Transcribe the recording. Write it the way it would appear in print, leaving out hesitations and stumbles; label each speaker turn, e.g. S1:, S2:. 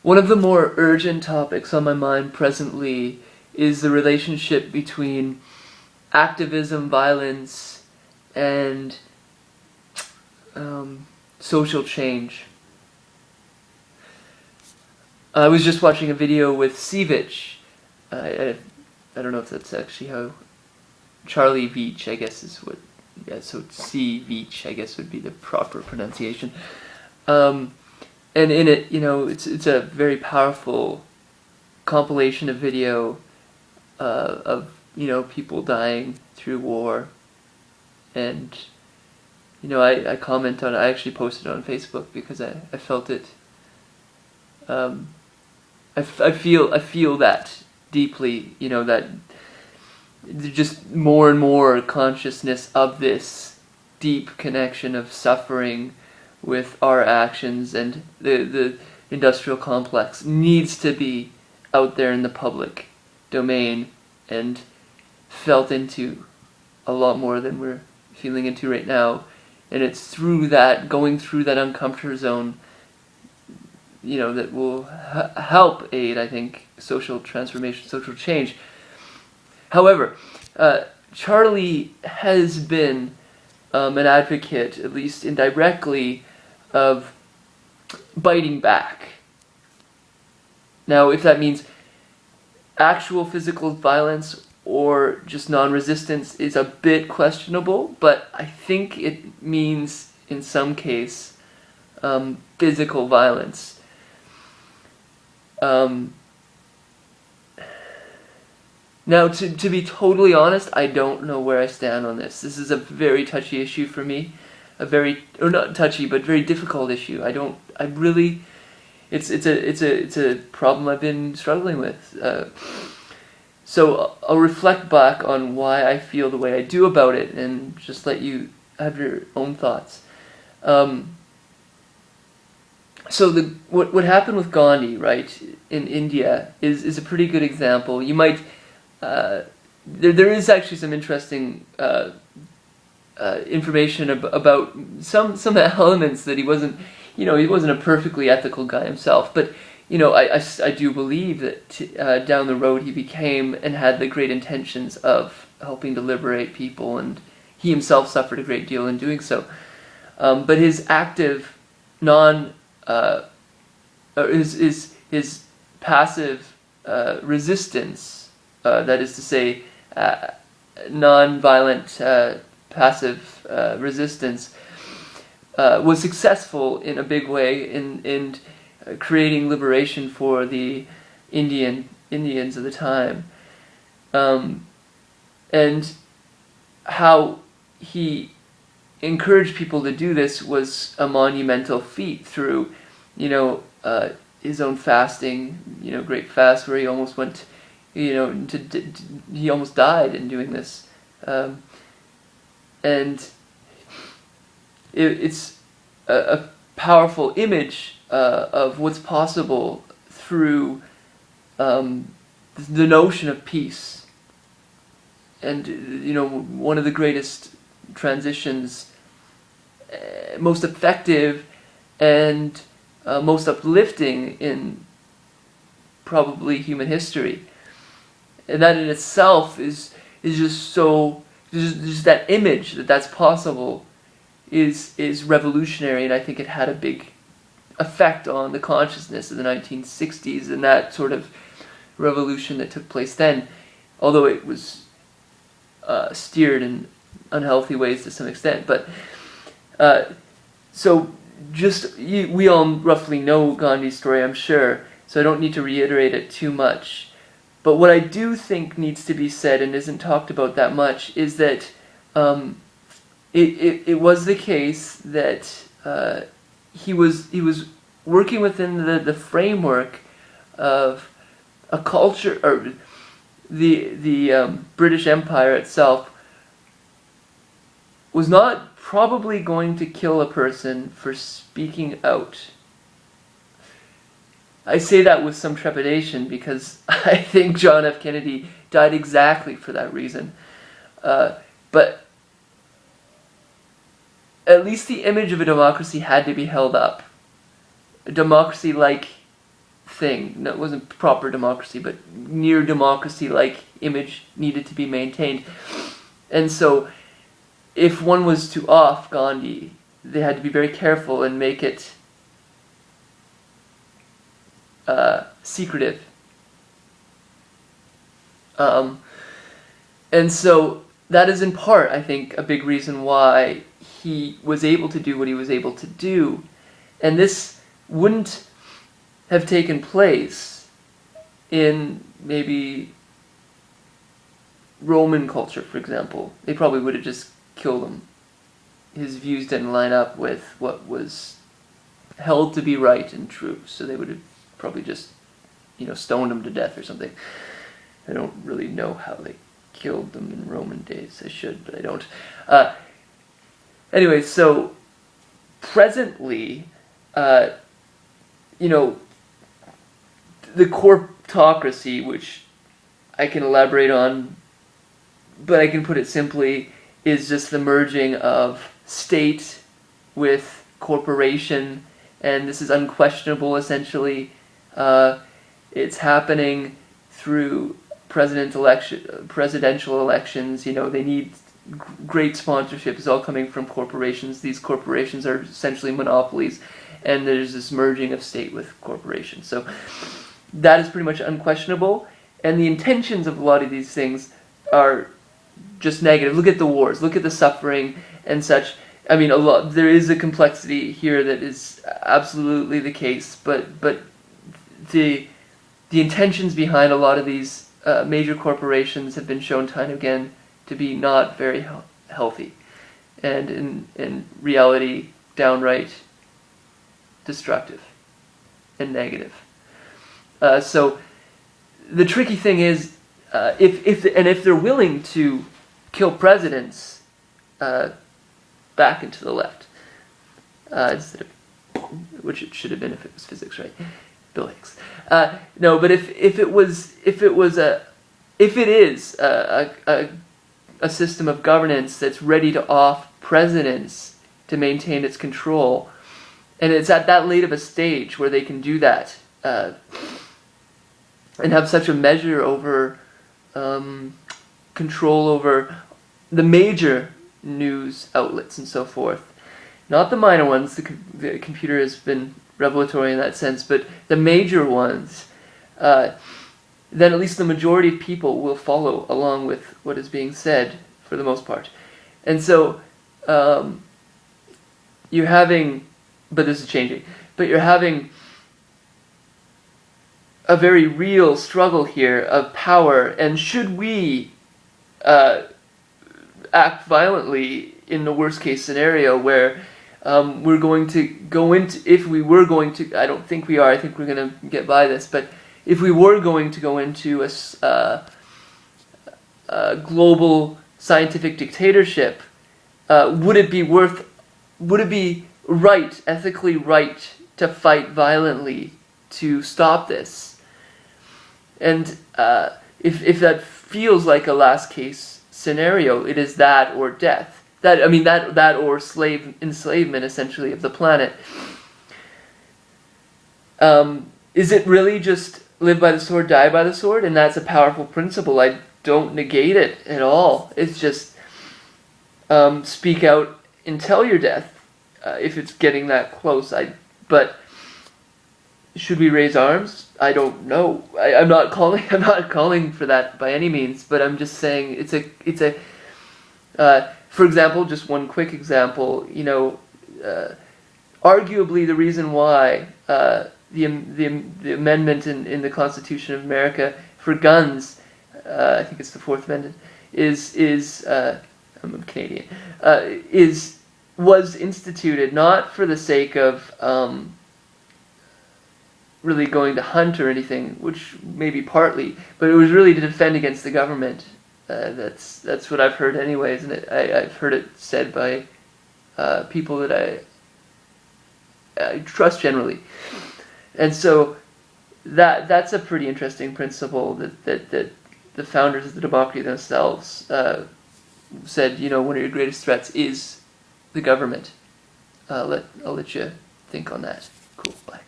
S1: One of the more urgent topics on my mind presently is the relationship between activism, violence, and social change. I was just watching a video with Sivich. I don't know if that's actually how Charlie Veach, I guess is what. Yeah, so C Veach, I guess would be the proper pronunciation. And in it, it's a very powerful compilation of video of people dying through war, and I comment on it. I actually posted it on Facebook because I felt it. I feel that deeply. That just more and more consciousness of this deep connection of suffering with our actions, and the industrial complex needs to be out there in the public domain and felt into a lot more than we're feeling into right now. And it's through that, going through that uncomfort zone, that will help aid, I think, social transformation, social change. However, Charlie has been an advocate, at least indirectly, of biting back. Now, if that means actual physical violence or just non-resistance is a bit questionable, but I think it means, in some case, physical violence. Now, to be totally honest, I don't know where I stand on this. This is a very touchy issue for me. Or not touchy, but very difficult issue. It's a problem I've been struggling with. So I'll reflect back on why I feel the way I do about it, and just let you have your own thoughts. So what happened with Gandhi, right, in India is a pretty good example. You might there is actually some interesting information about some elements that he wasn't a perfectly ethical guy himself, but I do believe that down the road he became and had the great intentions of helping to liberate people, and he himself suffered a great deal in doing so. But his active his passive resistance, that is to say, non-violent passive resistance, was successful in a big way in creating liberation for the Indians of the time, and how he encouraged people to do this was a monumental feat through, his own fasting, great fast where he almost went, he almost died in doing this, and it's a powerful image of what's possible through the notion of peace. And one of the greatest transitions, most effective and most uplifting in probably human history, and that in itself is just so, just that image that's possible is revolutionary, and I think it had a big effect on the consciousness of the 1960s and that sort of revolution that took place then, although it was steered in unhealthy ways to some extent. But so we all roughly know Gandhi's story, I'm sure, so I don't need to reiterate it too much. But what I do think needs to be said and isn't talked about that much is that it was the case that he was working within the framework of a culture, or the British Empire itself was not probably going to kill a person for speaking out. I say that with some trepidation because I think John F. Kennedy died exactly for that reason. But at least the image of a democracy had to be held up. A democracy-like thing. No, it wasn't proper democracy, but near democracy-like image needed to be maintained. And so, if one was to off Gandhi, they had to be very careful and make it secretive. And so that is in part, I think, a big reason why he was able to do what he was able to do. And this wouldn't have taken place in maybe Roman culture, for example. They probably would have just killed him. His views didn't line up with what was held to be right and true, so they would have probably just, stoned him to death or something. I don't really know how they killed them in Roman days. I should, but I don't. Anyway, so presently, the corptocracy, which I can elaborate on, but I can put it simply, is just the merging of state with corporation, and this is unquestionable, essentially. It's happening through presidential elections. They need great sponsorship. It's all coming from corporations. These corporations are essentially monopolies, and there's this merging of state with corporation. So that is pretty much unquestionable, and the intentions of a lot of these things are just negative. Look at the wars, look at the suffering and such. I mean, there is a complexity here that is absolutely the case, but the intentions behind a lot of these major corporations have been shown time and again to be not very healthy, and in reality downright destructive and negative. So the tricky thing is, if they're willing to kill presidents back and to the left, instead of, which it should have been if it was physics, right? Bill Hicks. No, but if it is a system of governance that's ready to off presidents to maintain its control, and it's at that late of a stage where they can do that, and have such a measure over control over the major news outlets and so forth. Not the minor ones. The computer has been revelatory in that sense, but the major ones, then at least the majority of people will follow along with what is being said for the most part. And so you're having, but this is changing, but you're having a very real struggle here of power, and should we act violently in the worst case scenario where we're going to go into, if we were going to, I don't think we are, I think we're going to get by this, but if we were going to go into a global scientific dictatorship, would it be right, ethically right, to fight violently to stop this? And if that feels like a last case scenario, it is that or death. That or enslavement, essentially, of the planet. Is it really just live by the sword, die by the sword? And that's a powerful principle. I don't negate it at all. It's just speak out and tell your death if it's getting that close. But should we raise arms? I don't know. I'm not calling for that by any means. But I'm just saying it's a. For example, just one quick example, arguably the reason why the amendment in the Constitution of America for guns, I think it's the Fourth Amendment, I'm Canadian, was instituted not for the sake of really going to hunt or anything, which maybe partly, but it was really to defend against the government. That's what I've heard anyways, and I've heard it said by people that I trust generally. And so that's a pretty interesting principle that the founders of the democracy themselves said, one of your greatest threats is the government. I'll let you think on that. Cool, bye.